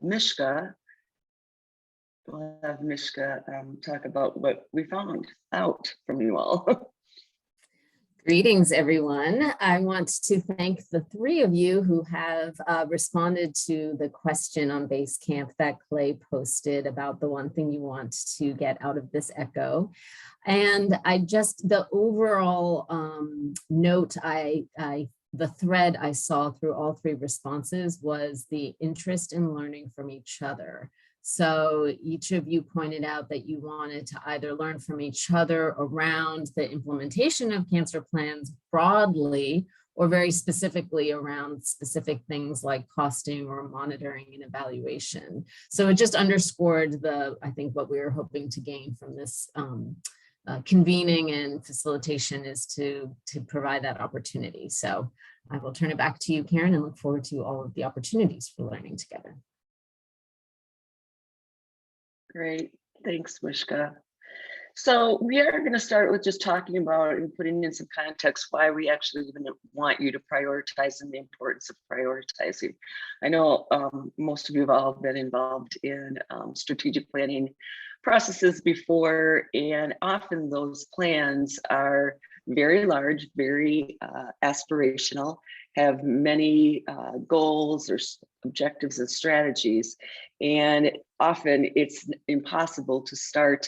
Mishka. We'll have Mishka talk about what we found out from you all. Greetings, everyone. I want to thank the three of you who have responded to the question on Basecamp that Clay posted about the one thing you want to get out of this echo. And the overall note the thread I saw through all three responses was the interest in learning from each other. So each of you pointed out that you wanted to either learn from each other around the implementation of cancer plans broadly, or very specifically around specific things like costing or monitoring and evaluation. So it just underscored I think what we were hoping to gain from this convening and facilitation is to provide that opportunity. So I will turn it back to you, Karen, and look forward to all of the opportunities for learning together. Great, thanks, Mishka. So we are going to start with just talking about and putting in some context why we actually even want you to prioritize and the importance of prioritizing. I know most of you have all been involved in strategic planning processes before, and often those plans are very large, very aspirational, have many goals or objectives and strategies, and often it's impossible to start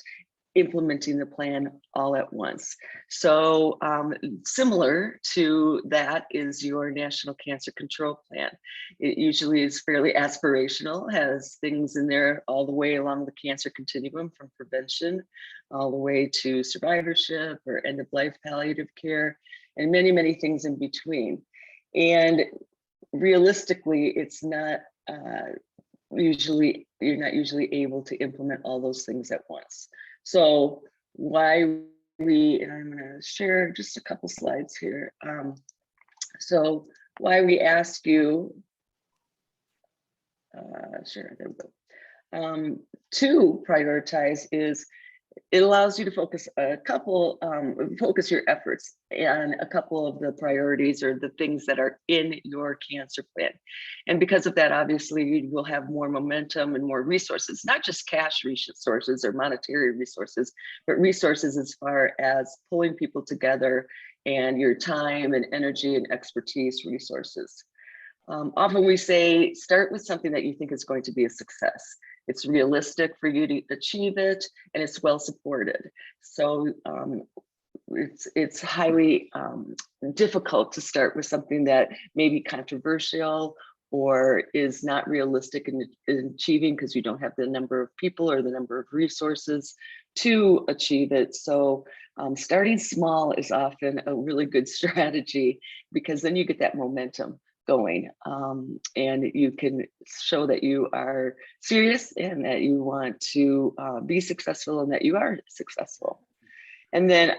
implementing the plan all at once. So similar to that is your National Cancer Control Plan. It usually is fairly aspirational, has things in there all the way along the cancer continuum, from prevention all the way to survivorship or end-of-life palliative care, and many, many things in between. And realistically, it's not you're not usually able to implement all those things at once. So and I'm going to share just a couple slides here. So why we ask you, there we go, to prioritize is it allows you to focus focus your efforts on a couple of the priorities or the things that are in your cancer plan. And because of that, obviously, you will have more momentum and more resources, not just cash resources or monetary resources, but resources as far as pulling people together and your time and energy and expertise resources. Often we say, start with something that you think is going to be a success. It's realistic for you to achieve it, and it's well supported. So it's highly difficult to start with something that may be controversial or is not realistic in achieving because you don't have the number of people or the number of resources to achieve it. So starting small is often a really good strategy, because then you get that momentum going, and you can show that you are serious and that you want to be successful and that you are successful. And then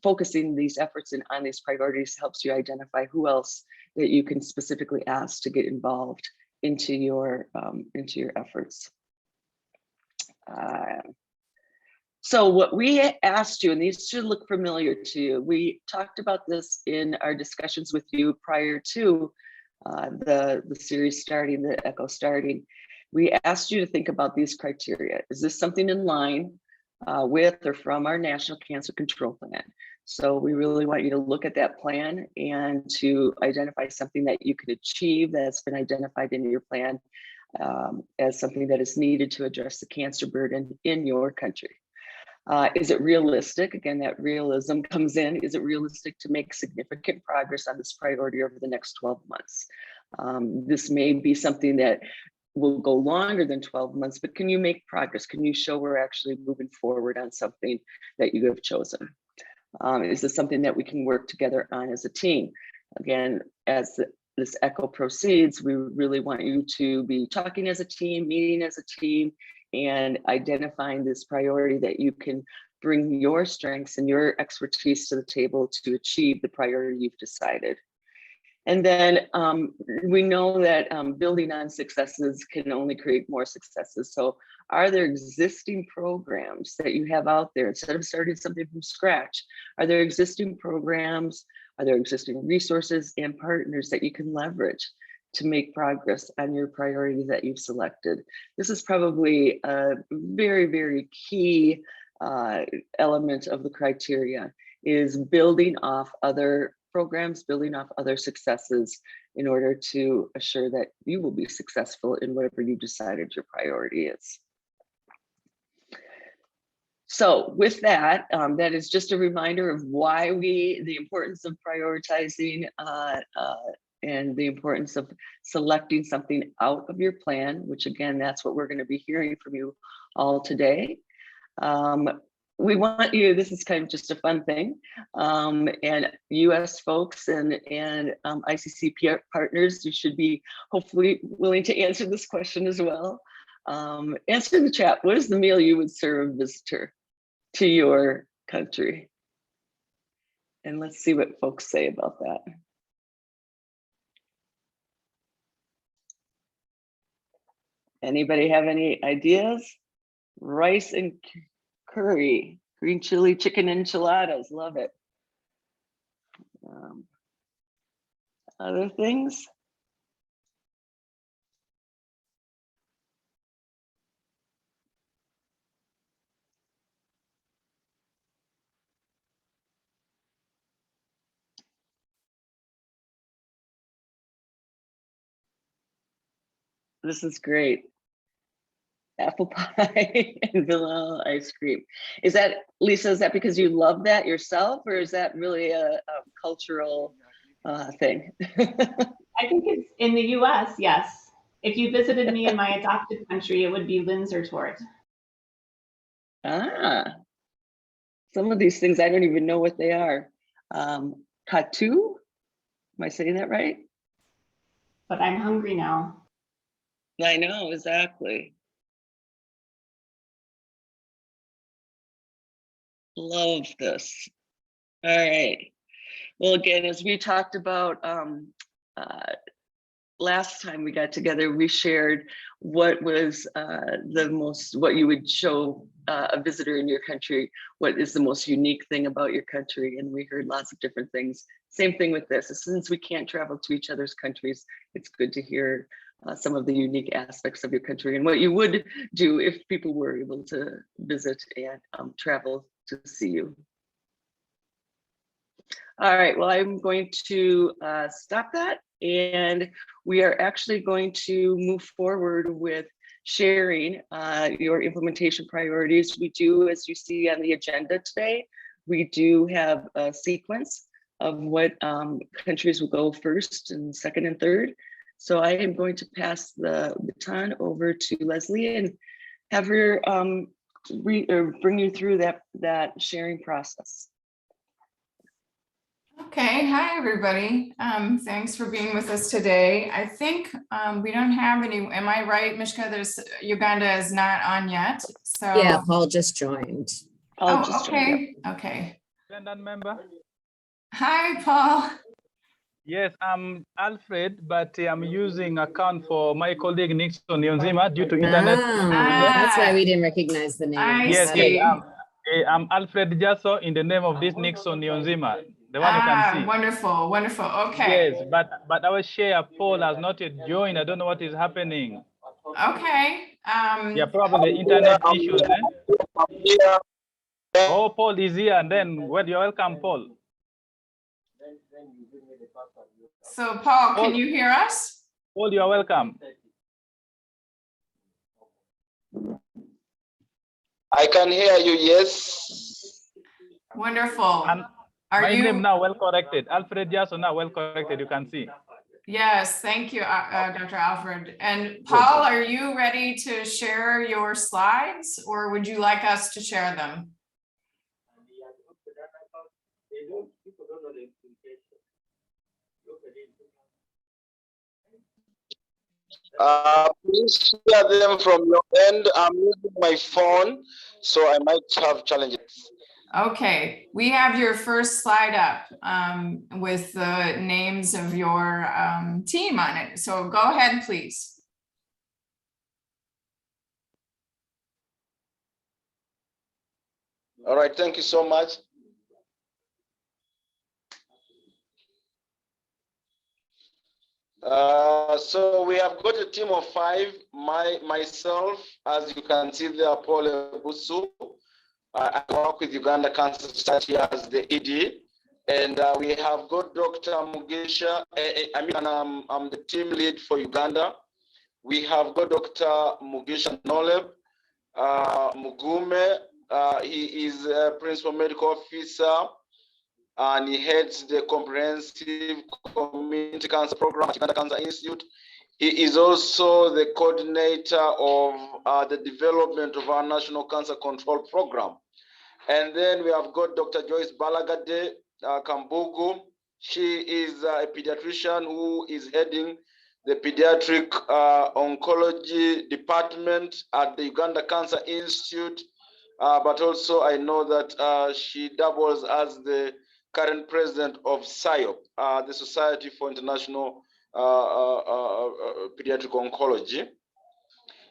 focusing these efforts on these priorities helps you identify who else that you can specifically ask to get involved into your efforts. So what we asked you, and these should look familiar to you, we talked about this in our discussions with you prior to the series starting, the ECHO starting. We asked you to think about these criteria. Is this something in line with or from our National Cancer Control Plan? So we really want you to look at that plan and to identify something that you can achieve that's been identified in your plan as something that is needed to address the cancer burden in your country. Is it realistic? Again, that realism comes in. Is it realistic to make significant progress on this priority over the next 12 months? This may be something that will go longer than 12 months, but can you make progress? Can you show we're actually moving forward on something that you have chosen? Is this something that we can work together on as a team? Again, as this ECHO proceeds, we really want you to be talking as a team, meeting as a team, and identifying this priority that you can bring your strengths and your expertise to the table to achieve the priority you've decided. And then we know that building on successes can only create more successes. So are there existing programs that you have out there instead of starting something from scratch? Are there existing programs? Are there existing resources and partners that you can leverage to make progress on your priorities that you've selected. This is probably a very, very key element of the criteria, is building off other programs, building off other successes in order to assure that you will be successful in whatever you decided your priority is. So with that, that is just a reminder of why the importance of prioritizing and the importance of selecting something out of your plan, which again, that's what we're going to be hearing from you all today. We want you, this is kind of just a fun thing, and US folks and ICC partners, you should be hopefully willing to answer this question as well. Answer in the chat, what is the meal you would serve a visitor to your country? And let's see what folks say about that. Anybody have any ideas? Rice and curry, green chili chicken enchiladas, love it. Other things? This is great. Apple pie and vanilla ice cream. Is that, Lisa, is that because you love that yourself, or is that really a cultural thing? I think it's in the US, yes. If you visited me in my adopted country, it would be Linzer Tort. Ah, some of these things I don't even know what they are. Katu, am I saying that right? But I'm hungry now. I know, exactly. Love this. All right. Well, again, as we talked about last time we got together, we shared what was what you would show a visitor in your country, what is the most unique thing about your country, and we heard lots of different things. Same thing with this. Since we can't travel to each other's countries, it's good to hear some of the unique aspects of your country and what you would do if people were able to visit and travel to see you. All right, well, I'm going to stop that, and we are actually going to move forward with sharing your implementation priorities. We do, as you see on the agenda today, we do have a sequence of what countries will go first and second and third. So I am going to pass the baton over to Leslie and have her bring you through that sharing process. Okay, hi everybody. Thanks for being with us today. I think we don't have any, am I right, Mishka? Uganda is not on yet. So Yeah, Paul just joined. okay. Okay. Attendant member. Hi, Paul. Yes, I'm Alfred, but I'm using account for my colleague Nixon Yonzima due to internet. That's why we didn't recognize the name. Yes, see. I'm Alfred Jasso in the name of this Nixon Yonzima, the one you can see. Wonderful, wonderful. Okay. Yes, but our share Paul has not yet joined. I don't know what is happening. Okay. Yeah, probably internet issues. Oh, Paul is here, and then well, you're welcome, Paul. So Paul, can you hear us? Paul, you're welcome. I can hear you, yes. Wonderful. And Are my you name now well corrected. Alfred Jasso now well corrected, you can see. Yes, thank you, Dr. Alfred. And Paul, are you ready to share your slides, or would you like us to share them? Please share them from your end. I'm using my phone, so I might have challenges. Okay, we have your first slide up with the names of your team on it. So go ahead, please. All right, thank you so much. So we have got a team of 5. Myself, as you can see there, Paul Ebusu. I work with Uganda Cancer Society as the ED, and we have got Dr. Mugisha. I'm the team lead for Uganda. We have got Dr. Mugisha Noleb Mugume. He is a principal medical officer, and he heads the comprehensive community cancer program at Uganda Cancer Institute. He is also the coordinator of the development of our national cancer control program. And then we have got Dr. Joyce Balagade Kambugu. She is a pediatrician who is heading the pediatric oncology department at the Uganda Cancer Institute. But also I know that she doubles as the current president of SIOP, the Society for International Pediatric Oncology,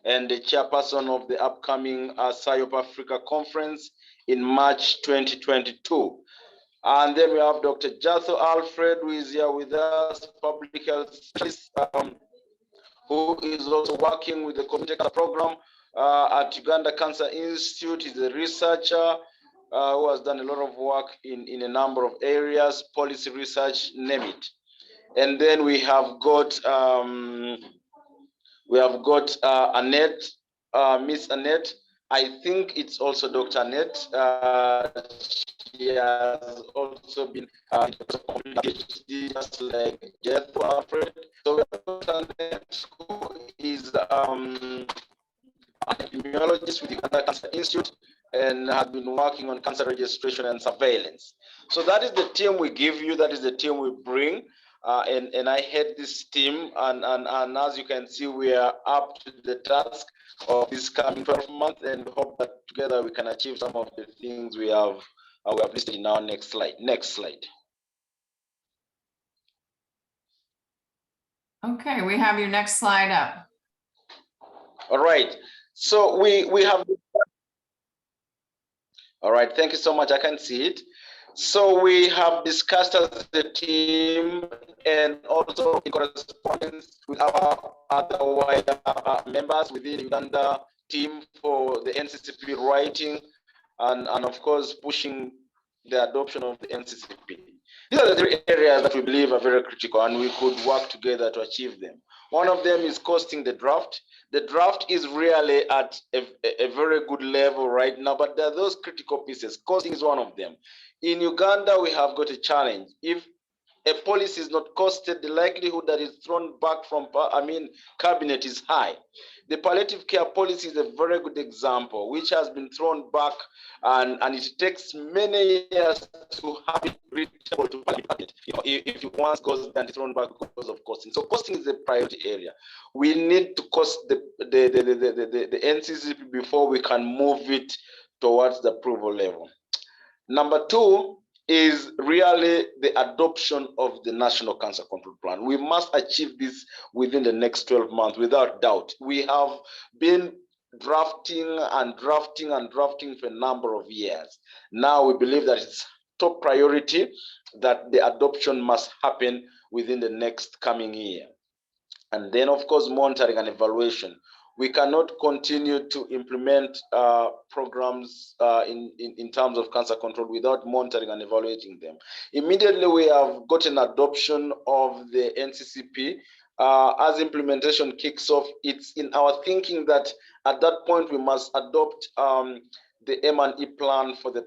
and the chairperson of the upcoming SIOP Africa conference in March 2022. And then we have Dr. Jatho Alfred, who is here with us, public health specialist, who is also working with the community cancer program at Uganda Cancer Institute. He's a researcher who has done a lot of work in a number of areas, policy research, name it. And then we have got Annette, Miss Annette. I think it's also Dr. Annette. She has also been PhD, just like Jeff Alfred. So we have Dr. Annette, who is an epidemiologist with the Uganda Cancer Institute and has been working on cancer registration and surveillance. So that is the team we give you. That is the team we bring. And I head this team, and as you can see, we are up to the task of this coming 12 months, and hope that together we can achieve some of the things we have listed in our next slide. Next slide. Okay, we have your next slide up. All right. So we have. All right. Thank you so much. I can see it. So we have discussed as a team and also in correspondence with our other wider members within the Uganda team for the NCCP writing and of course pushing the adoption of the NCCP. These are the 3 areas that we believe are very critical and we could work together to achieve them. One of them is costing the draft. The draft is really at a very good level right now, but there are those critical pieces. Costing is one of them. In Uganda, we have got a challenge. If a policy is not costed, the likelihood that it's thrown back from, cabinet is high. The palliative care policy is a very good example, which has been thrown back, and it takes many years to have it reachable to cabinet. If it once goes and it's thrown back because of costing. So costing is a priority area. We need to cost the NCCP before we can move it towards the approval level. Number 2 is really the adoption of the National Cancer Control Plan. We must achieve this within the next 12 months, without doubt. We have been drafting for a number of years. Now we believe that it's top priority that the adoption must happen within the next coming year. And then, of course, monitoring and evaluation. We cannot continue to implement programs in terms of cancer control without monitoring and evaluating them. Immediately, we have got an adoption of the NCCP. As implementation kicks off, it's in our thinking that at that point we must adopt the M&E plan for the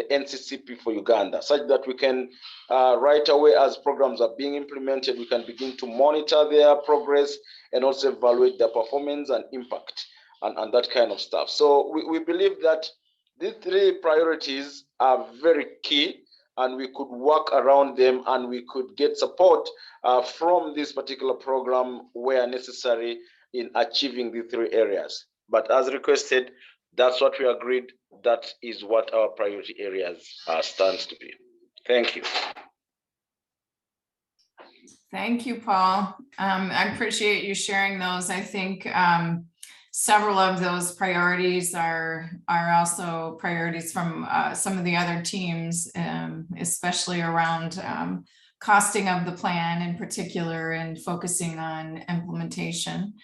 NCCP for Uganda, such that we can right away, as programs are being implemented, we can begin to monitor their progress and also evaluate their performance and impact and that kind of stuff. So we believe that these 3 priorities are very key, and we could work around them and we could get support from this particular program where necessary in achieving the 3 areas. But as requested, that's what we agreed. That is what our priority areas stands to be. Thank you. Thank you, Paul. I appreciate you sharing those. I think several of those priorities are also priorities from some of the other teams, especially around costing of the plan in particular and focusing on implementation.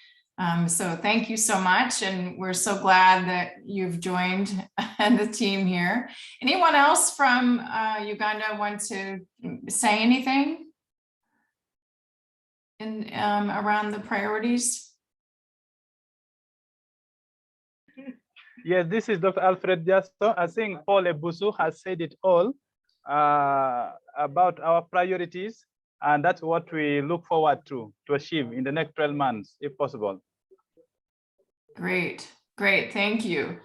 So thank you so much. And we're so glad that you've joined the team here. Anyone else from Uganda want to say anything in around the priorities? Yes, this is Dr. Alfred Jasto. I think Paul Ebusu has said it all about our priorities, and that's what we look forward to achieve in the next 12 months, if possible. Great, great, thank you.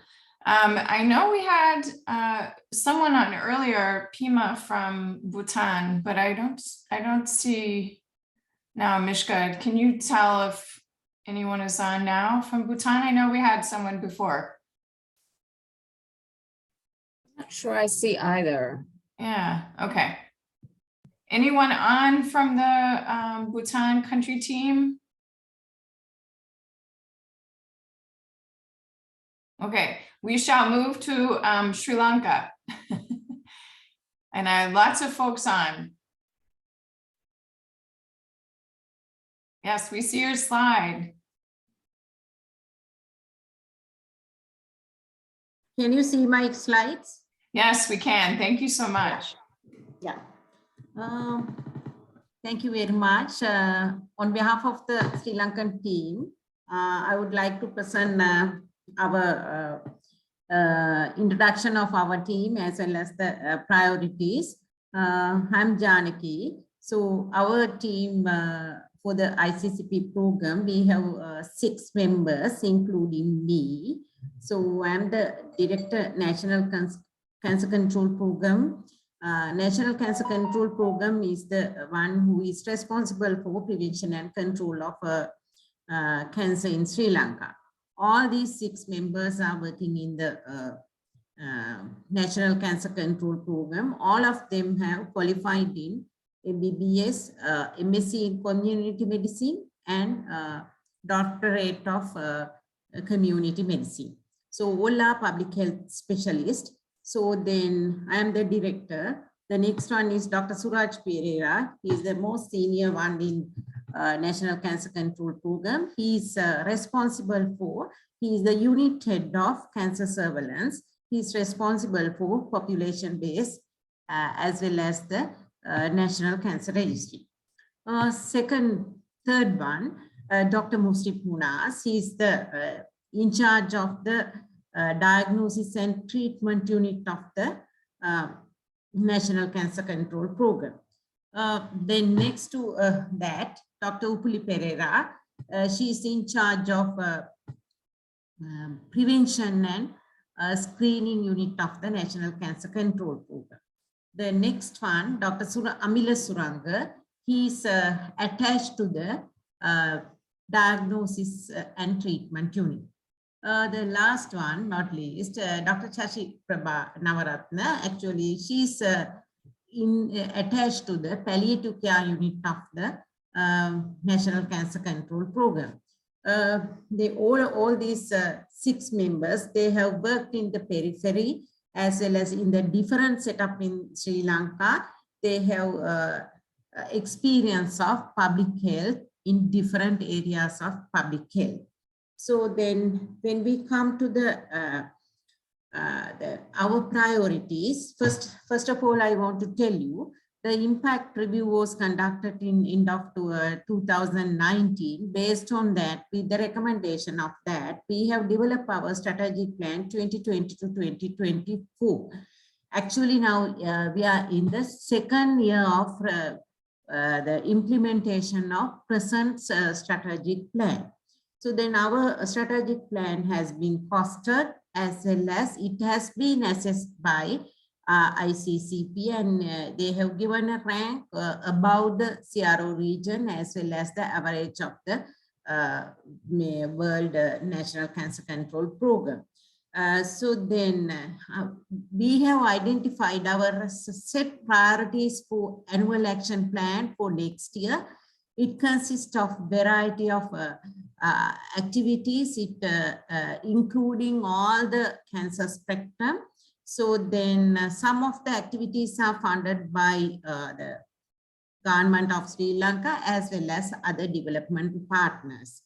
I know we had someone on earlier, Pima from Bhutan, but I don't see now. Mishka, can you tell if anyone is on now from Bhutan? I know we had someone before. Not sure I see either. Yeah, okay. Anyone on from the Bhutan country team? Okay, we shall move to Sri Lanka. And I have lots of folks on. Yes, we see your slide. Can you see my slides? Yes, we can. Thank you so much. Yeah. Thank you very much. On behalf of the Sri Lankan team, I would like to present our introduction of our team as well as the priorities. I'm Janaki. So our team for the ICCP program, we have 6 members, including me. So I'm the Director, National Cancer Control Program. National Cancer Control Program is the one who is responsible for prevention and control of cancer in Sri Lanka. All these 6 members are working in the National Cancer Control Program. All of them have qualified in MBBS, MSc in Community Medicine, and Doctorate of Community Medicine. So all are public health specialists. So then I am the director. The next one is Dr. Suraj Pereira. He is the most senior one in National Cancer Control Program. He is responsible for, he is the unit head of cancer surveillance. He is responsible for population-based as well as the National Cancer Registry. Third one, Dr. Musrif Munas. He is the in charge of the diagnosis and treatment unit of the National Cancer Control Program. Then next to that, Dr. Upuli Pereira, she is in charge of prevention and screening unit of the National Cancer Control Program. The next one, Dr. Amila Suranga, he is attached to the diagnosis and treatment unit. The last one, not least, Dr. Chashi Prabha Navaratna, actually she's attached to the palliative care unit of the National Cancer Control Program. All these 6 members, they have worked in the periphery as well as in the different setup in Sri Lanka. They have experience of public health in different areas of public health. So then when we come to our priorities, first of all, I want to tell you the impact review was conducted in end of 2019. Based on that, with the recommendation of that, we have developed our strategic plan 2020 to 2024. Actually, now we are in the 2nd year of the implementation of present strategic plan. So then our strategic plan has been costed as well as it has been assessed by ICCP, and they have given a rank above the CRO region as well as the average of the World National Cancer Control Program. So then we have identified our set priorities for annual action plan for next year. It consists of variety of activities, including all the cancer spectrum. So then some of the activities are funded by the government of Sri Lanka as well as other development partners.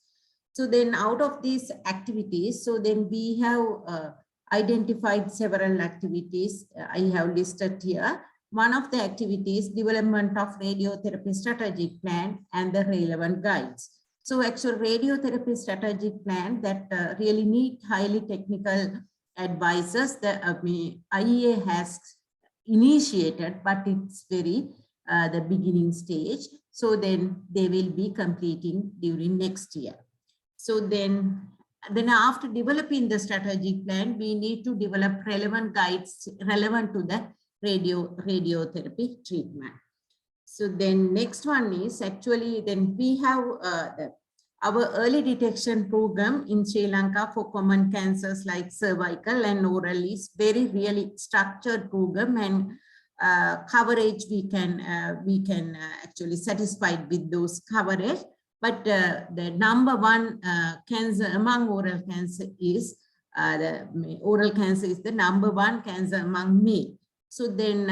So then out of these activities, so then we have identified several activities I have listed here. One of the activities, development of radiotherapy strategic plan and the relevant guides. So actual radiotherapy strategic plan that really need highly technical advisors that IEA has initiated, but it's very the beginning stage. So then they will be completing during next year. So then after developing the strategic plan, we need to develop relevant guides relevant to the radiotherapy treatment. So then next one is actually then we have our early detection program in Sri Lanka for common cancers like cervical and oral is very really structured program, and coverage we can actually satisfied with those coverage. But the number one cancer among oral cancer is oral cancer is the number one cancer among male. So then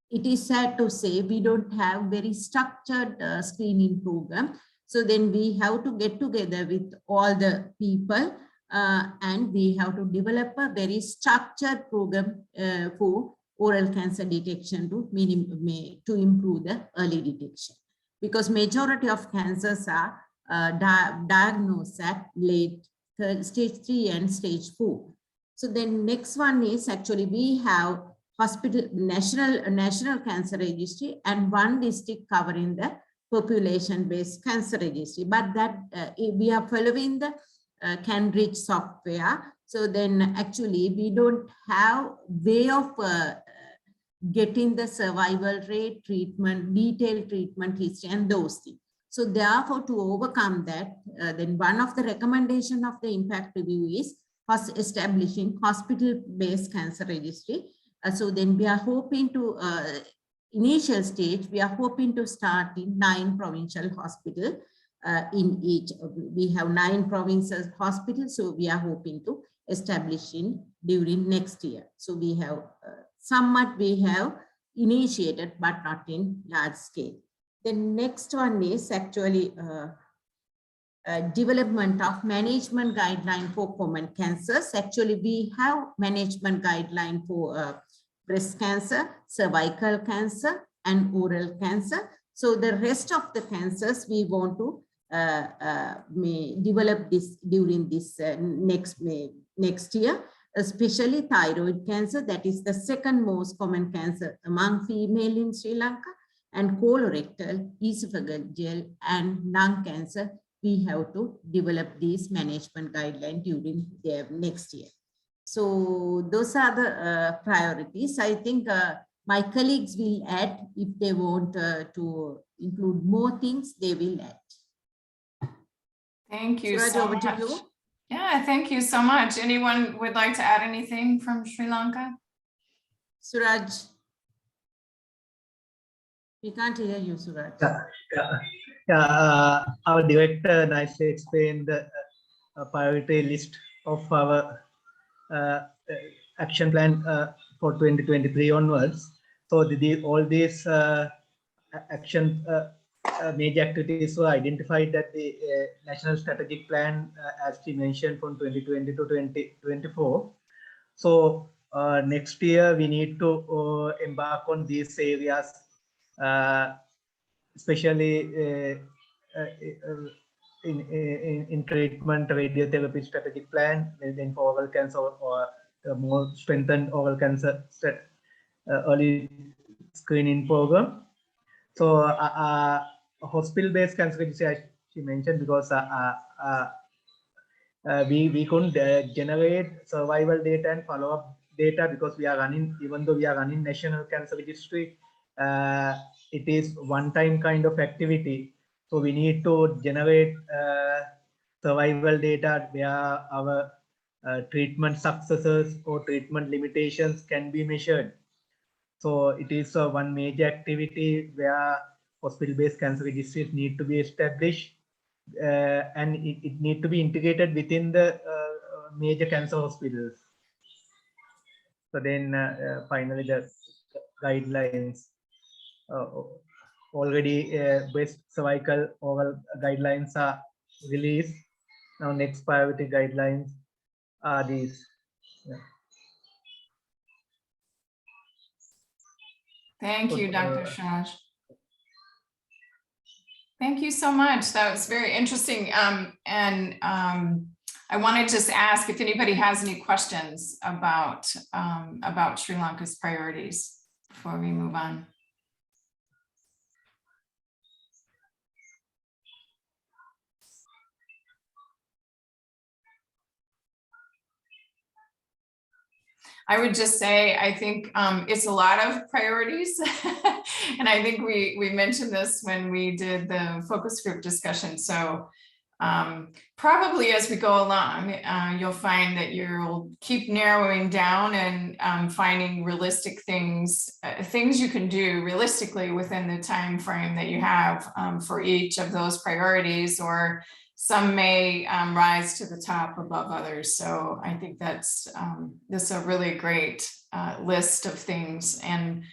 it is sad to say we don't have very structured screening program. So then we have to get together with all the people and we have to develop a very structured program for oral cancer detection to improve the early detection. Because majority of cancers are diagnosed at late stage 3 and stage 4. So then next one is actually we have hospital national cancer registry and one district covering the population-based cancer registry. But that we are following the CanREACH software. So then actually we don't have way of getting the survival rate, treatment, detailed treatment history and those things. So therefore to overcome that, then one of the recommendation of the impact review is establishing hospital-based cancer registry. So then we are hoping to, initial stage, we are hoping to start in 9 provincial hospitals in each. We have 9 provinces hospitals, so we are hoping to establish in during next year. So we have somewhat we have initiated, but not in large scale. The next one is actually development of management guideline for common cancers. Actually, we have management guideline for breast cancer, cervical cancer, and oral cancer. So the rest of the cancers we want to develop this during this next year. Especially thyroid cancer, that is the second most common cancer among female in Sri Lanka, and colorectal, esophageal, and lung cancer. We have to develop these management guidelines during the next year. So those are the priorities. I think my colleagues will add if they want to include more things, they will add. Thank you Suraj, so over to much. you. Yeah, thank you so much. Anyone would like to add anything from Sri Lanka? Suraj, we can't hear you, Suraj. Our director nicely explained the priority list of our action plan for 2023 onwards. So all these action major activities were identified at the National Strategic Plan, as she mentioned, from 2020 to 2024. So next year we need to embark on these areas, especially in treatment, radiotherapy strategic plan, then for oral cancer or more strengthened oral cancer early screening program. So hospital-based cancer registry, as she mentioned, because we couldn't generate survival data and follow-up data because we are running, even though we are running national cancer registry, it is one-time kind of activity. So we need to generate survival data where our treatment successes or treatment limitations can be measured. So it is one major activity where hospital-based cancer registries need to be established, and it need to be integrated within the major cancer hospitals. So then finally the guidelines. already breast cervical oral guidelines are released. Now next priority guidelines are these. Yeah. Thank you, Dr. Shaj. Thank you so much. That was very interesting. I wanted to just ask if anybody has any questions about Sri Lanka's priorities before we move on. I would just say, I think it's a lot of priorities. And I think we mentioned this when we did the focus group discussion. So probably as we go along, you'll find that you'll keep narrowing down and finding realistic things you can do realistically within the time frame that you have for each of those priorities, or some may rise to the top above others. So I think that's this is a really great list of things, and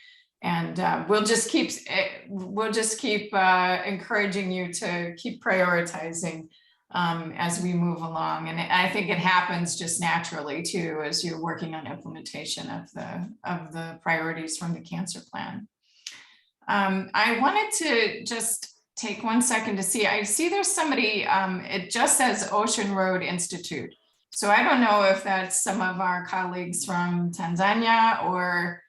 we'll just keep encouraging you to keep prioritizing as we move along. And I think it happens just naturally too, as you're working on implementation of the priorities from the cancer plan. I wanted to just take 1 second to see, I see there's somebody, it just says Ocean Road Institute. So I don't know if that's some of our colleagues from Tanzania or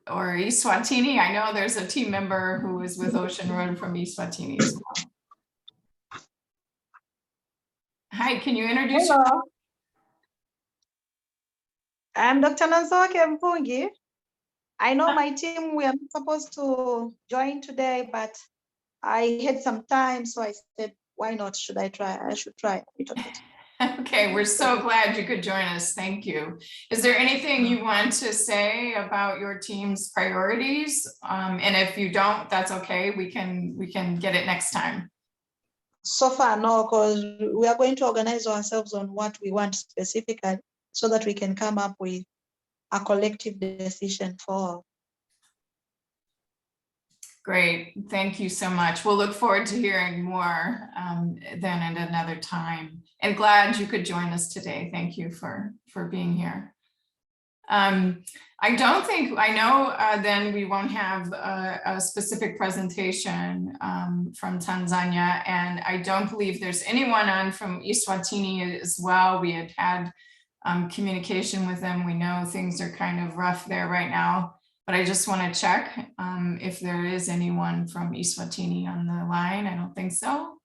Eswatini. I know there's a team member who is with Ocean Road from Eswatini as well. Hi, can you introduce yourself? Hello. I'm Dr. Nanzoke Mpungi. I know my team, we are not supposed to join today, but I had some time, so I said, why not? Should I try? I should try a little bit. Okay, we're so glad you could join us. Thank you. Is there anything you want to say about your team's priorities? And if you don't, that's okay. We can get it next time. So far, no, because we are going to organize ourselves on what we want specifically so that we can come up with a collective decision for. Great, thank you so much. We'll look forward to hearing more then at another time. And glad you could join us today. Thank you for being here. I know then we won't have a specific presentation from Tanzania, and I don't believe there's anyone on from Eswatini as well. We had communication with them. We know things are kind of rough there right now, but I just want to check if there is anyone from Eswatini on the line. I don't think so.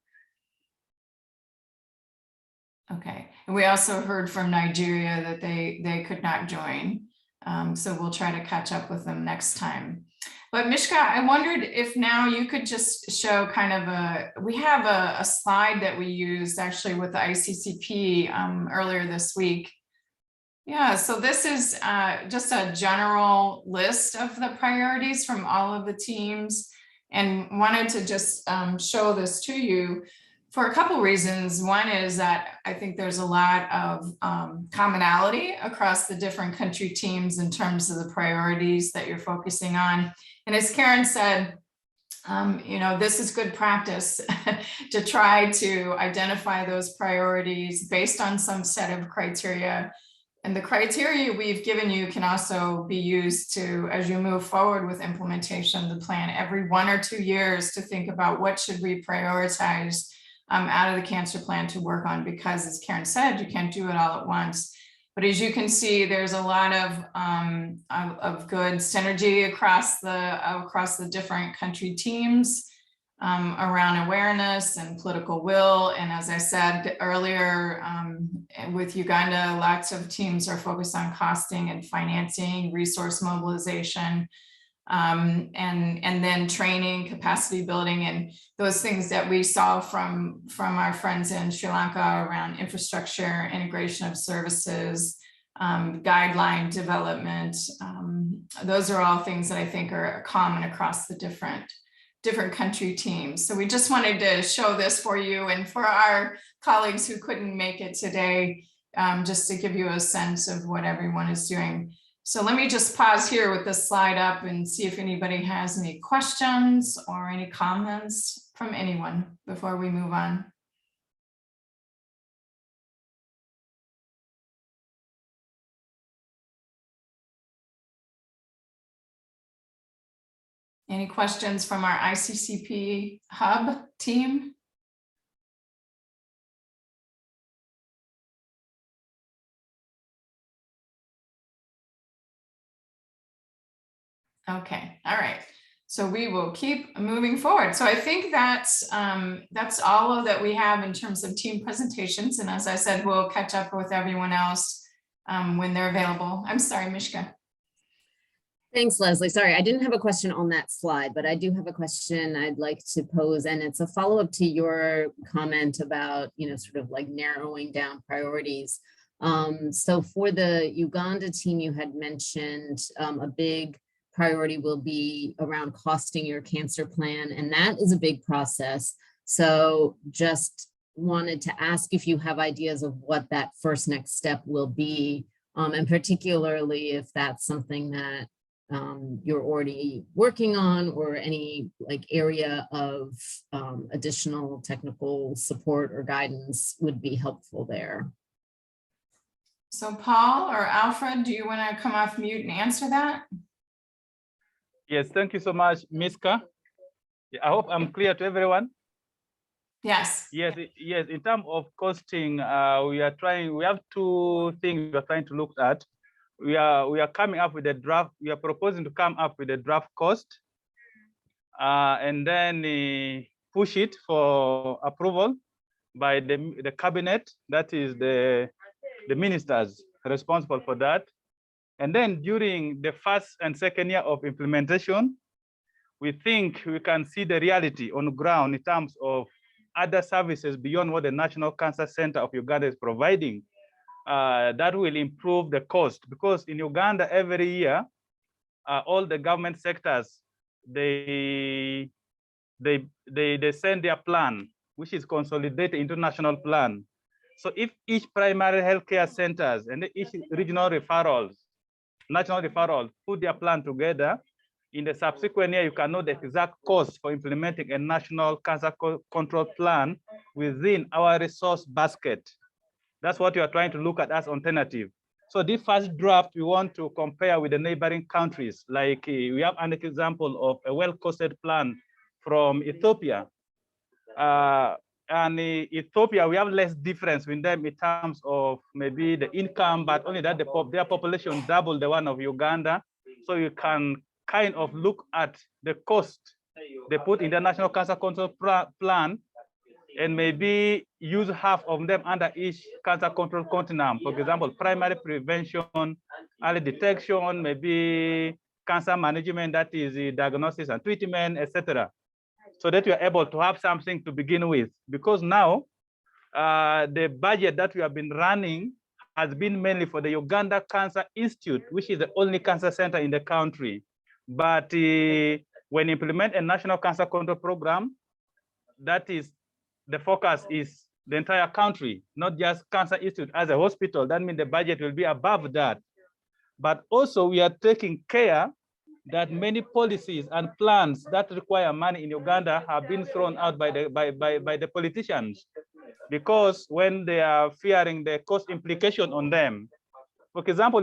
Okay, and we also heard from Nigeria that they could not join. So we'll try to catch up with them next time. But Mishka, I wondered if now you could just show kind of we have a slide that we used actually with the ICCP earlier this week. Yeah, so this is just a general list of the priorities from all of the teams, and wanted to just show this to you for a couple reasons. One is that I think there's a lot of commonality across the different country teams in terms of the priorities that you're focusing on. And as Karen said, you know, this is good practice to try to identify those priorities based on some set of criteria. And the criteria we've given you can also be used to, as you move forward with implementation of the plan, every 1 or 2 years to think about what should we prioritize out of the cancer plan to work on, because as Karen said, you can't do it all at once. But as you can see, there's a lot of good synergy across the different country teams around awareness and political will. And as I said earlier, with Uganda, lots of teams are focused on costing and financing, resource mobilization, and then training, capacity building, and those things that we saw from our friends in Sri Lanka around infrastructure, integration of services, guideline development. Those are all things that I think are common across the different country teams. So we just wanted to show this for you and for our colleagues who couldn't make it today, just to give you a sense of what everyone is doing. So let me just pause here with this slide up and see if anybody has any questions or any comments from anyone before we move on. Any questions from our ICCP Hub team? Okay, all right. So we will keep moving forward. So I think that's all that we have in terms of team presentations. And as I said, we'll catch up with everyone else when they're available. I'm sorry, Mishka. Thanks, Leslie. Sorry, I didn't have a question on that slide, but I do have a question I'd like to pose, and it's a follow-up to your comment about, sort of like narrowing down priorities. So for the Uganda team, you had mentioned a big priority will be around costing your cancer plan, and that is a big process. So just wanted to ask if you have ideas of what that first next step will be, and particularly if that's something that you're already working on, or any like area of additional technical support or guidance would be helpful there. So Paul or Alfred, do you want to come off mute and answer that? Yes, thank you so much, Miska. I hope I'm clear to everyone. Yes. Yes, yes. In terms of costing, we have two things we are trying to look at. We are coming up with a draft. We are proposing to come up with a draft cost, and then push it for approval by the cabinet. That is the ministers responsible for that. And then during the first and second year of implementation, we think we can see the reality on the ground in terms of other services beyond what the National Cancer Center of Uganda is providing. That will improve the cost, because in Uganda every year, all the government sectors, they send their plan, which is consolidated into national plan. So if each primary healthcare centers and each regional referrals, national referrals, put their plan together, in the subsequent year, you can know the exact cost for implementing a national cancer control plan within our resource basket. That's what you are trying to look at as alternative. So this first draft, we want to compare with the neighboring countries. Like we have an example of a well-costed plan from Ethiopia. And Ethiopia, we have less difference with them in terms of maybe the income, but only that their population double the one of Uganda. So you can kind of look at the cost they put in the National Cancer Control Plan, and maybe use half of them under each cancer control continuum. For example, primary prevention, early detection, maybe cancer management, that is the diagnosis and treatment, etc. So that we are able to have something to begin with. Because now, the budget that we have been running has been mainly for the Uganda Cancer Institute, which is the only cancer center in the country. But when you implement a national cancer control program, that is, the focus is the entire country, not just Cancer Institute as a hospital. That means the budget will be above that. But also we are taking care that many policies and plans that require money in Uganda have been thrown out by the politicians, because when they are fearing the cost implication on them. For example,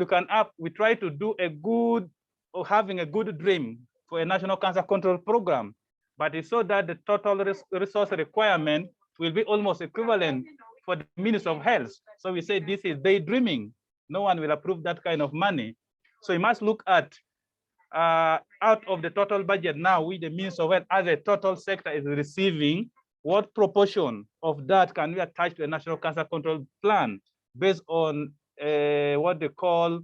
we try to do having a good dream for a national cancer control program, but it's so that the total resource requirement will be almost equivalent for the Ministry of Health. So we say this is daydreaming. No one will approve that kind of money. So you must look at out of the total budget now, with the Ministry of Health as a total sector is receiving, what proportion of that can we attach to a national cancer control plan based on what they call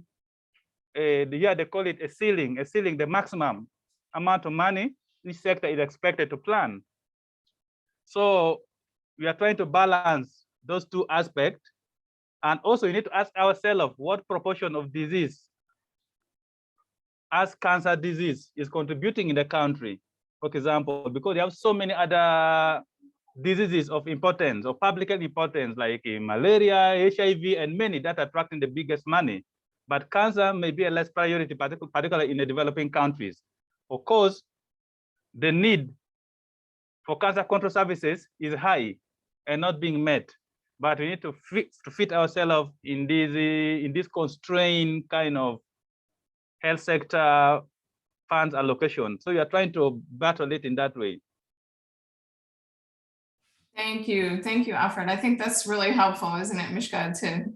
they call it a ceiling, the maximum amount of money each sector is expected to plan. So we are trying to balance those two aspects. And also you need to ask ourselves what proportion of disease as cancer disease is contributing in the country, for example, because they have so many other diseases of importance, of public health importance, like malaria, HIV, and many that are attracting the biggest money. but cancer may be a less priority, particularly in the developing countries. Of course, the need for cancer control services is high and not being met, but we need to fit ourselves in this constrained kind of health sector funds allocation. So we are trying to battle it in that way. Thank you, Alfred. I think that's really helpful, isn't it, Mishka,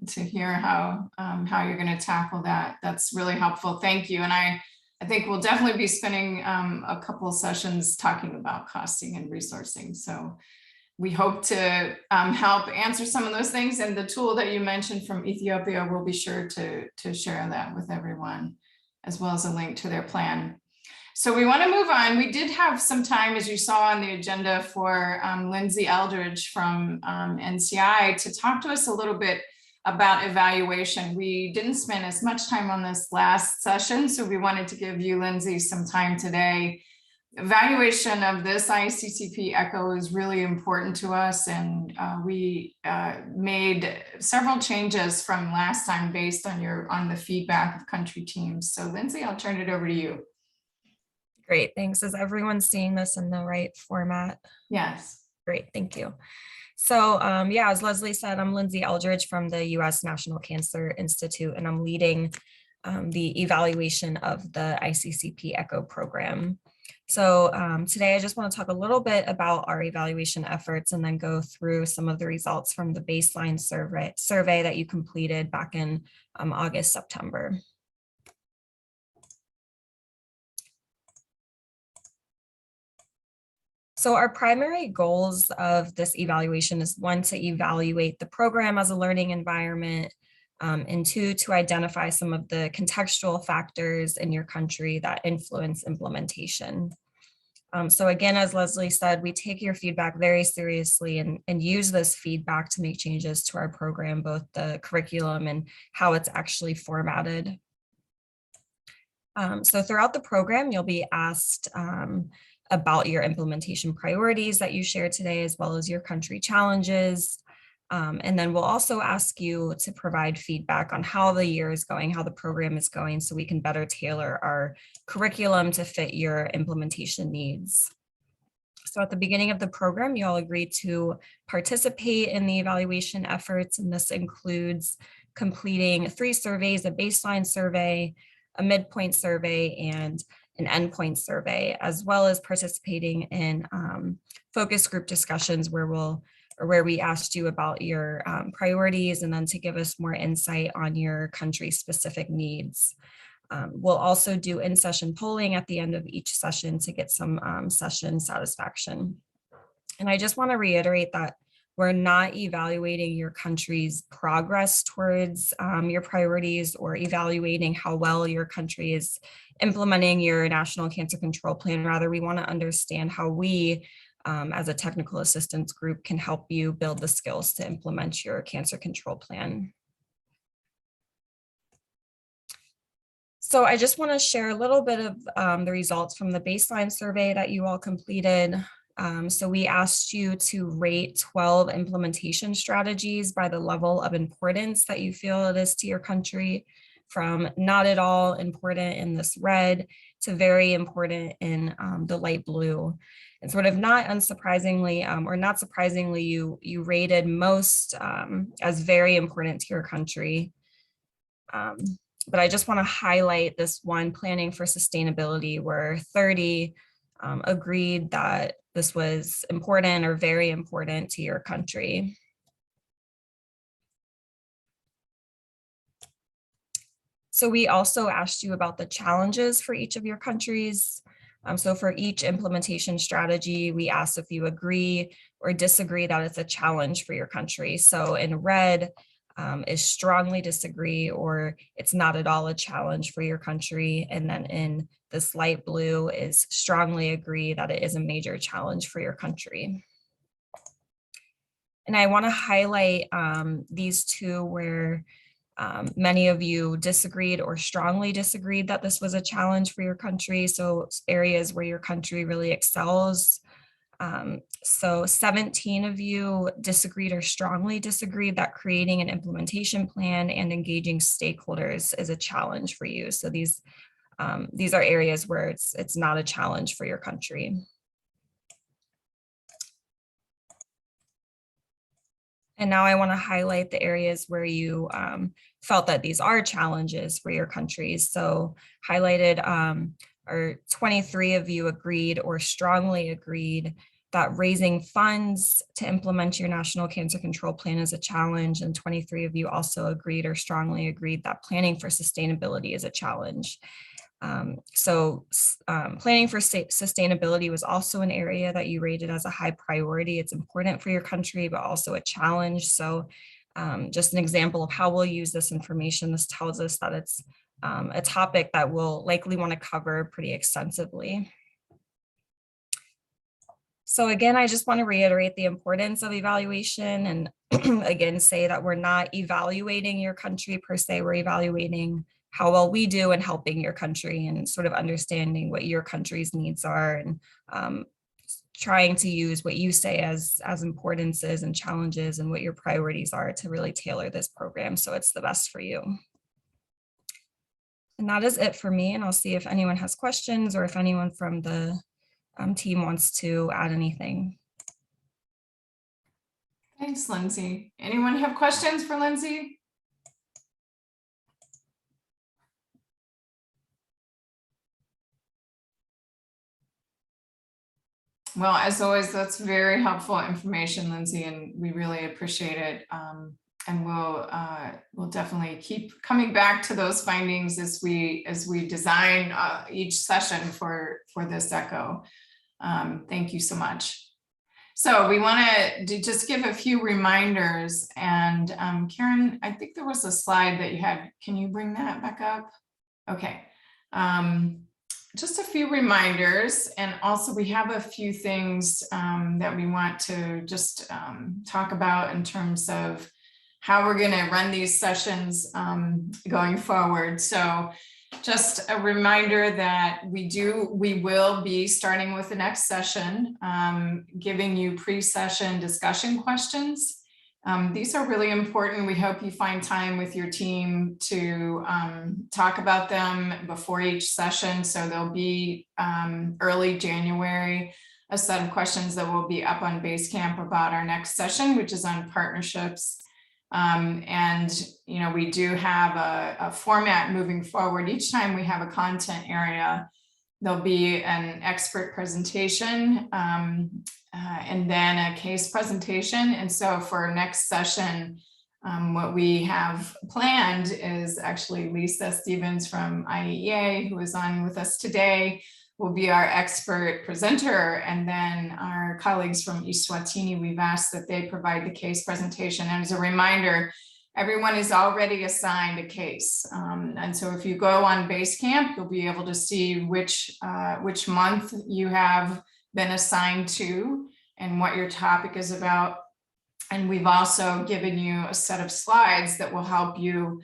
to hear how you're going to tackle that. That's really helpful. Thank you. And I think we'll definitely be spending a couple of sessions talking about costing and resourcing. So we hope to help answer some of those things. And the tool that you mentioned from Ethiopia, we'll be sure to share that with everyone, as well as a link to their plan. So we want to move on. We did have some time, as you saw on the agenda, for Lindsay Eldridge from NCI to talk to us a little bit about evaluation. We didn't spend as much time on this last session, so we wanted to give you, Lindsay, some time today. Evaluation of this ICCP ECHO is really important to us, and we made several changes from last time based on the feedback of country teams. So Lindsay, I'll turn it over to you. Great, thanks. Is everyone seeing this in the right format? Yes. Great, thank you. So yeah, as Leslie said, I'm Lindsay Eldridge from the U.S. National Cancer Institute, and I'm leading the evaluation of the ICCP ECHO program. So today I just want to talk a little bit about our evaluation efforts and then go through some of the results from the baseline survey that you completed back in August, September. So our primary goals of this evaluation is, one, to evaluate the program as a learning environment, and two, to identify some of the contextual factors in your country that influence implementation. So again, as Leslie said, we take your feedback very seriously and use this feedback to make changes to our program, both the curriculum and how it's actually formatted. So throughout the program, you'll be asked about your implementation priorities that you shared today, as well as your country challenges. And then we'll also ask you to provide feedback on how the year is going, how the program is going, so we can better tailor our curriculum to fit your implementation needs. So at the beginning of the program, you all agreed to participate in the evaluation efforts, and this includes completing 3 surveys: a baseline survey, a midpoint survey, and an endpoint survey, as well as participating in focus group discussions where we asked you about your priorities, and then to give us more insight on your country specific needs. We'll also do in-session polling at the end of each session to get some session satisfaction. And I just want to reiterate that we're not evaluating your country's progress towards your priorities or evaluating how well your country is implementing your national cancer control plan. Rather, we want to understand how we, as a technical assistance group, can help you build the skills to implement your cancer control plan. So I just want to share a little bit of the results from the baseline survey that you all completed. So we asked you to rate 12 implementation strategies by the level of importance that you feel it is to your country, from not at all important in this red to very important in the light blue. And sort of not unsurprisingly, or not surprisingly, you rated most as very important to your country. But I just want to highlight this one, planning for sustainability, where 30 agreed that this was important or very important to your country. So we also asked you about the challenges for each of your countries. So for each implementation strategy, we asked if you agree or disagree that it's a challenge for your country. So in red is strongly disagree, or it's not at all a challenge for your country. And then in this light blue is strongly agree that it is a major challenge for your country. And I want to highlight these two where many of you disagreed or strongly disagreed that this was a challenge for your country. So areas where your country really excels. So 17 of you disagreed or strongly disagreed that creating an implementation plan and engaging stakeholders is a challenge for you. So these are areas where it's not a challenge for your country. And now I want to highlight the areas where you felt that these are challenges for your countries. So highlighted, or 23 of you agreed or strongly agreed that raising funds to implement your national cancer control plan is a challenge. And 23 of you also agreed or strongly agreed that planning for sustainability is a challenge. Planning for sustainability was also an area that you rated as a high priority. It's important for your country, but also a challenge. So just an example of how we'll use this information. This tells us that it's a topic that we'll likely want to cover pretty extensively. So again, I just want to reiterate the importance of evaluation and again, say that we're not evaluating your country per se, we're evaluating how well we do in helping your country and sort of understanding what your country's needs are and trying to use what you say as importances and challenges and what your priorities are to really tailor this program so it's the best for you. And that is it for me. And I'll see if anyone has questions or if anyone from the team wants to add anything. Thanks, Lindsay. Anyone have questions for Lindsay? Well, as always, that's very helpful information, Lindsay, and we really appreciate it. And we'll definitely keep coming back to those findings as we design each session for this ECHO. Thank you so much. So we want to just give a few reminders, and Karen, I think there was a slide that you had. Can you bring that back up? Okay. Just a few reminders, and also we have a few things that we want to just talk about in terms of how we're going to run these sessions going forward. So just a reminder that we will be starting with the next session, giving you pre-session discussion questions. These are really important. We hope you find time with your team to talk about them before each session. So there'll be early January, a set of questions that will be up on Basecamp about our next session, which is on partnerships. And, you know, we do have a format moving forward. Each time we have a content area, there'll be an expert presentation and then a case presentation. And so for next session, what we have planned is actually Lisa Stevens from IEEA, who is on with us today, will be our expert presenter. And then our colleagues from Eswatini, we've asked that they provide the case presentation. And as a reminder, everyone is already assigned a case. And so if you go on Basecamp, you'll be able to see which month you have been assigned to and what your topic is about. And we've also given you a set of slides that will help you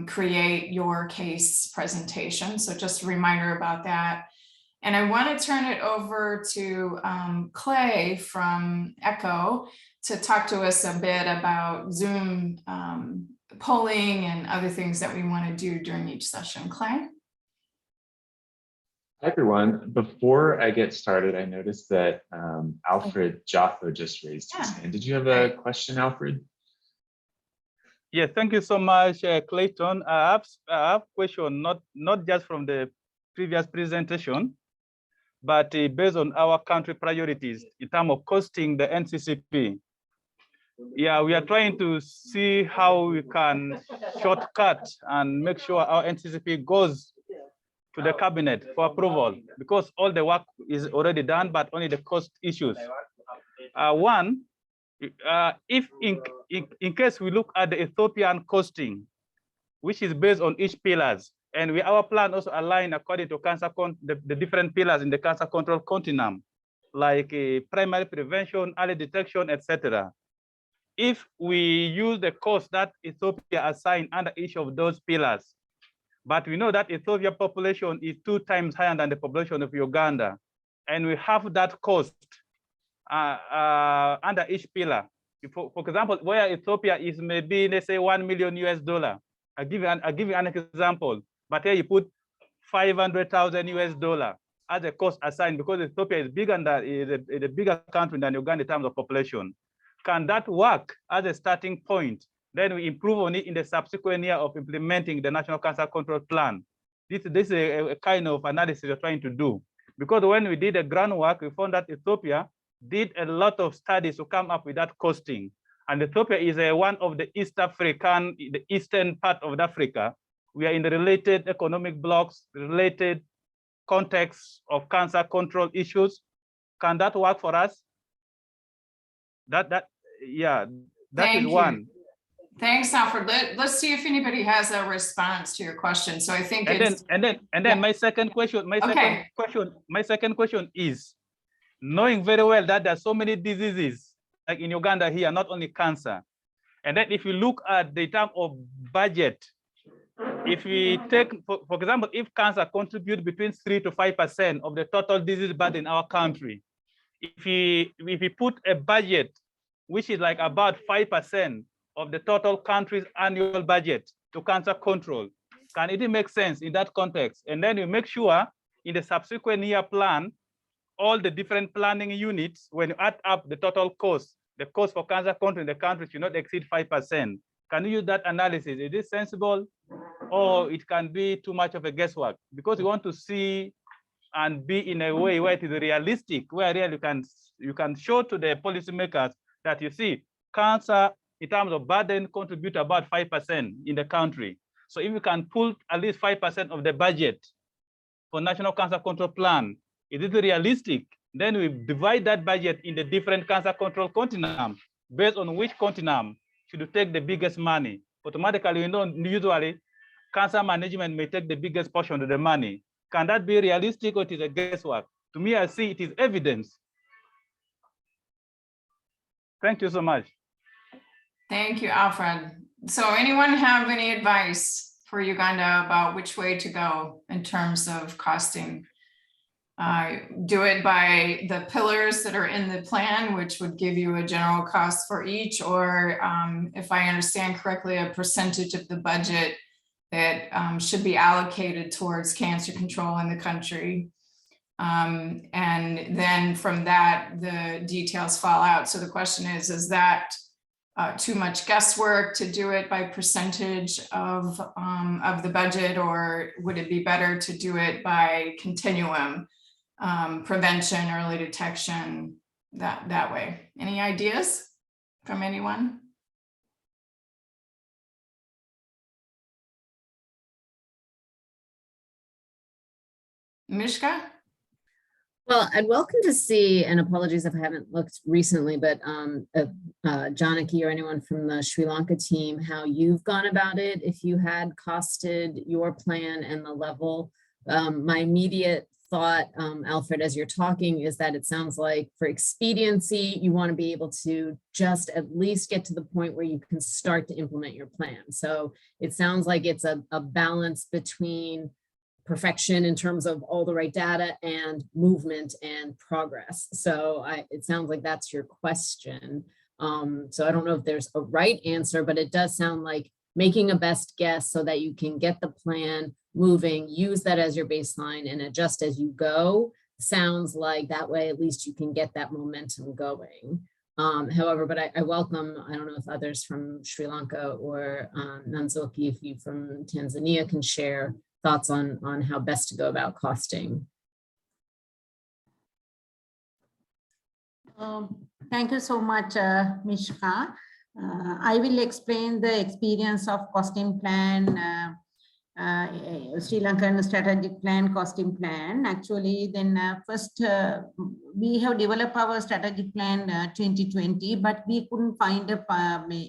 create your case presentation. So just a reminder about that. And I want to turn it over to Clay from ECHO to talk to us a bit about Zoom polling and other things that we want to do during each session. Clay? Hi, everyone. Before I get started, I noticed that Alfred Jaffa just raised his hand. Did you have a question, Alfred? Yes, thank you so much, Clayton. I have a question, not just from the previous presentation, but based on our country priorities in terms of costing the NCCP. Yeah, we are trying to see how we can shortcut and make sure our NCCP goes to the cabinet for approval, because all the work is already done, but only the cost issues. One, if in case we look at the Ethiopian costing, which is based on each pillars, and our plan also align according to the different pillars in the cancer control continuum, like primary prevention, early detection, etc. If we use the cost that Ethiopia assigned under each of those pillars, but we know that Ethiopian population is 2 times higher than the population of Uganda, and we have that cost under each pillar. For example, where Ethiopia is maybe, let's say $1 million US. I'll give you an example, but here you put $500,000 US as a cost assigned, because Ethiopia is bigger than is a bigger country than Uganda in terms of population. Can that work as a starting point? Then we improve on it in the subsequent year of implementing the National Cancer Control Plan. This is a kind of analysis we're trying to do. Because when we did the groundwork, we found that Ethiopia did a lot of studies to come up with that costing. And Ethiopia is one of the the eastern part of Africa. We are in the related economic blocks, related context of cancer control issues. Can that work for us? That is one. Thanks, Alfred. Let's see if anybody has a response to your question. So I think my second question is, knowing very well that there are so many diseases like in Uganda here, not only cancer. And then if you look at the term of budget, if we take, for example, if cancer contributes between 3 to 5% of the total disease burden in our country, if we put a budget, which is like about 5% of the total country's annual budget to cancer control, can it make sense in that context? And then you make sure in the subsequent year plan, all the different planning units, when you add up the total cost, the cost for cancer control in the country should not exceed 5%. Can you use that analysis? Is it sensible, or it can be too much of a guesswork? Because we want to see and be in a way where it is realistic, where really you can show to the policymakers that you see cancer in terms of burden contribute about 5% in the country. So if you can pull at least 5% of the budget for National Cancer Control Plan, is it realistic? Then we divide that budget in the different cancer control continuum, based on which continuum should take the biggest money. Automatically, usually cancer management may take the biggest portion of the money. Can that be realistic, or it is a guesswork? To me, I see it is evidence. Thank you so much. Thank you, Alfred. So anyone have any advice for Uganda about which way to go in terms of costing? Do it by the pillars that are in the plan, which would give you a general cost for each, or if I understand correctly, a percentage of the budget that should be allocated towards cancer control in the country. And then from that, the details fall out. So the question is that too much guesswork to do it by percentage of the budget, or would it be better to do it by continuum? Prevention, early detection, that way. Any ideas from anyone? Mishka? Well, I'd welcome to see, and apologies if I haven't looked recently, but Janaki or anyone from the Sri Lanka team, how you've gone about it, if you had costed your plan and the level. My immediate thought, Alfred, as you're talking, is that it sounds like for expediency, you want to be able to just at least get to the point where you can start to implement your plan. So it sounds like it's a balance between perfection in terms of all the right data and movement and progress. So it sounds like that's your question. So I don't know if there's a right answer, but it does sound like making a best guess so that you can get the plan moving, use that as your baseline and adjust as you go. Sounds like that way, at least you can get that momentum going. However, but I welcome, I don't know if others from Sri Lanka or Nanzoki, if you from Tanzania can share thoughts on how best to go about costing. Thank you so much, Mishka. I will explain the experience of costing plan, Sri Lankan strategic plan, costing plan. Actually, then first we have developed our strategic plan 2020, but we couldn't find a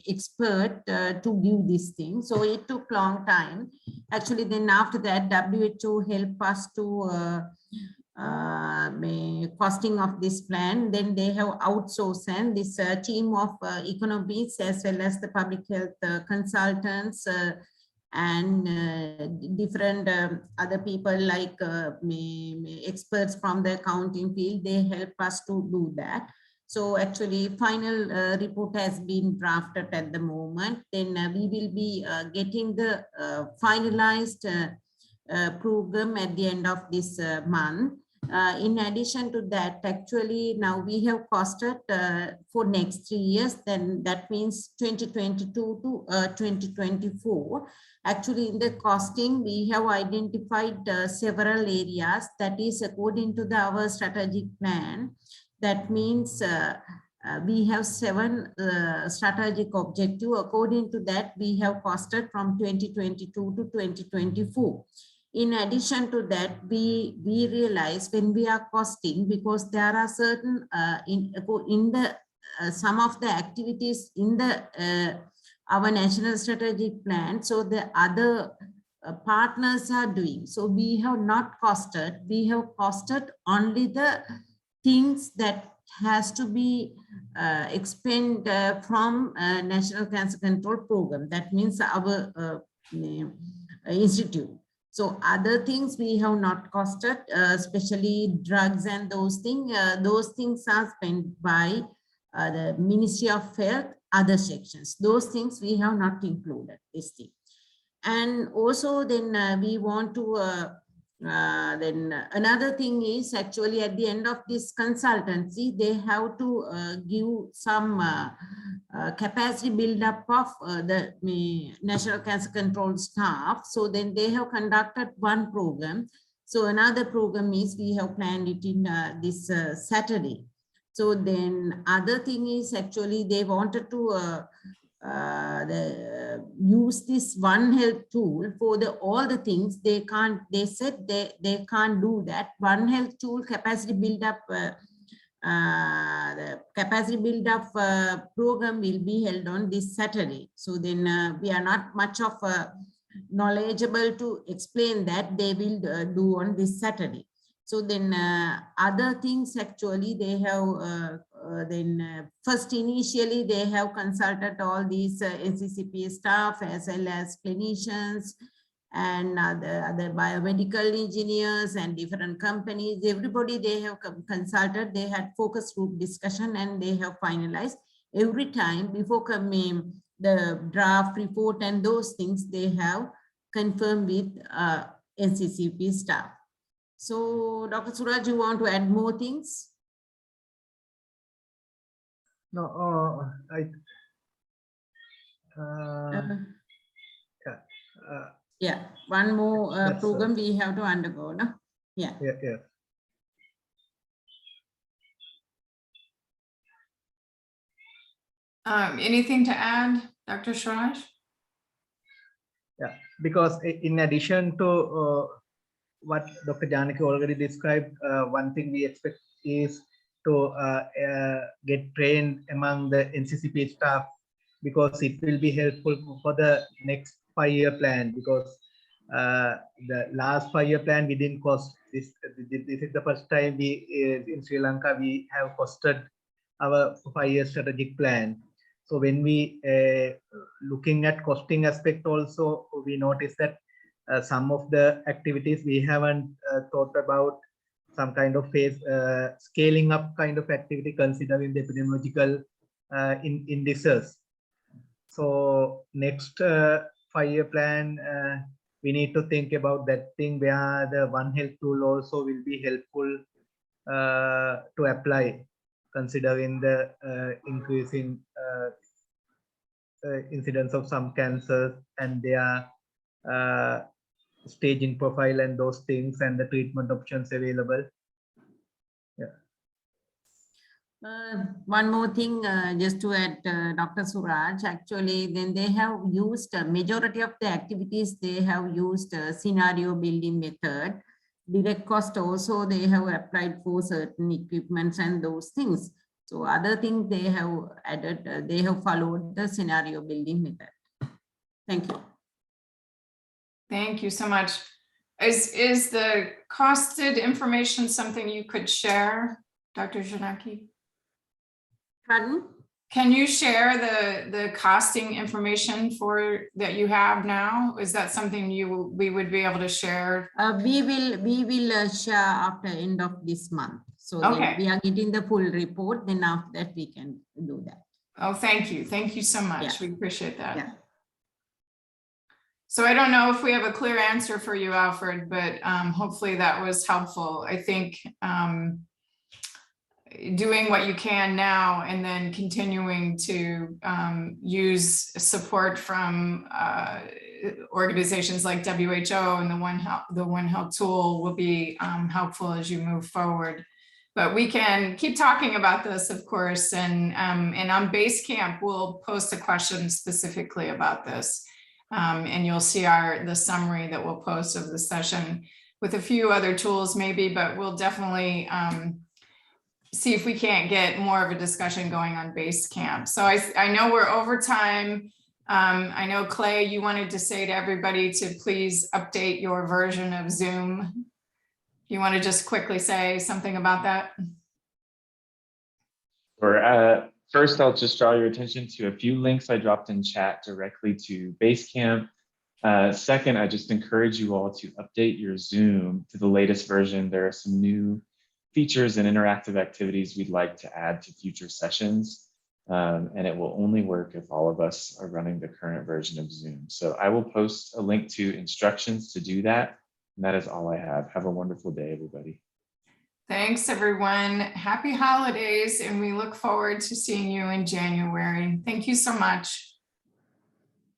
expert to give this thing. So it took long time. Actually, then after that, WHO helped us to costing of this plan. Then they have outsourced and this team of economists as well as the public health consultants and different other people like experts from the accounting field, they help us to do that. So actually final report has been drafted at the moment. Then we will be getting the finalized program at the end of this month. In addition to that, actually now we have costed for next 3 years, then that means 2022 to 2024. Actually in the costing, we have identified several areas that is according to our strategic plan. That means we have 7 strategic objectives. According to that, we have costed from 2022 to 2024. In addition to that, we realize when we are costing, because there are certain in the some of the activities in the our national strategic plan, so the other partners are doing. So we have not costed, we have costed only the things that has to be expended from National Cancer Control Program. That means our institute. So other things we have not costed, especially drugs and those things are spent by the Ministry of Health, other sections. Those things we have not included this thing. And also then we want to, then another thing is actually at the end of this consultancy, they have to give some capacity build up of the National Cancer Control staff. So then they have conducted one program. So another program is we have planned it in this Saturday. So then other thing is actually they wanted to use this One Health tool for all the things. They can't, they said they can't do that. One Health tool capacity build up, the capacity build up program will be held on this Saturday. So then we are not much of knowledgeable to explain that. They will do on this Saturday. So then other things actually they have first initially they have consulted all these NCCP staff as well as clinicians and other biomedical engineers and different companies. Everybody they have consulted, they had focus group discussion and they have finalized. Every time before coming the draft report and those things they have confirmed with NCCP staff. So Dr. Suraj, you want to add more things? No, yeah, one more program we have to undergo, no? Yeah. Yeah. Anything to add, Dr. Suraj? Yeah, because in addition to what Dr. Janaki already described, one thing we expect is to get trained among the NCCP staff, because it will be helpful for the next 5-year plan, because the last 5-year plan we didn't cost this. This is the first time we in Sri Lanka we have costed our 5-year strategic plan. So when we looking at costing aspect also, we notice that some of the activities we haven't thought about some kind of phase scaling up kind of activity considering the epidemiological indices. So next 5-year plan, we need to think about that thing where the One Health tool also will be helpful to apply, considering the increasing incidence of some cancers and their staging profile and those things and the treatment options available. One more thing, just to add, Dr. Suraj, actually, then they have used majority of the activities, they have used scenario building method. Direct cost also, they have applied for certain equipments and those things. So other things they have added, they have followed the scenario building method. Thank you. Thank you so much. Is the costed information something you could share, Dr. Janaki? Pardon? Can you share the costing information for that you have now? Is that something we would be able to share? We will share after end of this month. So then Okay. we are getting the full report, then after that we can do that. Oh, thank you. Thank you so much. Yeah. We appreciate that. Yeah. So I don't know if we have a clear answer for you, Alfred, but hopefully that was helpful. I think doing what you can now and then continuing to use support from organizations like WHO and the One Health tool will be helpful as you move forward. But we can keep talking about this, of course, and on Basecamp, we'll post a question specifically about this. And you'll see the summary that we'll post of the session with a few other tools maybe, but we'll definitely see if we can't get more of a discussion going on Basecamp. So I know we're over time. I know, Clay, you wanted to say to everybody to please update your version of Zoom. You want to just quickly say something about that? Or first, I'll just draw your attention to a few links I dropped in chat directly to Basecamp. Second, I just encourage you all to update your Zoom to the latest version. There are some new features and interactive activities we'd like to add to future sessions. And it will only work if all of us are running the current version of Zoom. So I will post a link to instructions to do that. And that is all I have. Have a wonderful day, everybody. Thanks, everyone. Happy holidays, and we look forward to seeing you in January. Thank you so much.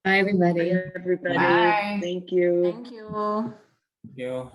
Bye, everybody. Everybody, Bye. thank you. Thank you. Thank you.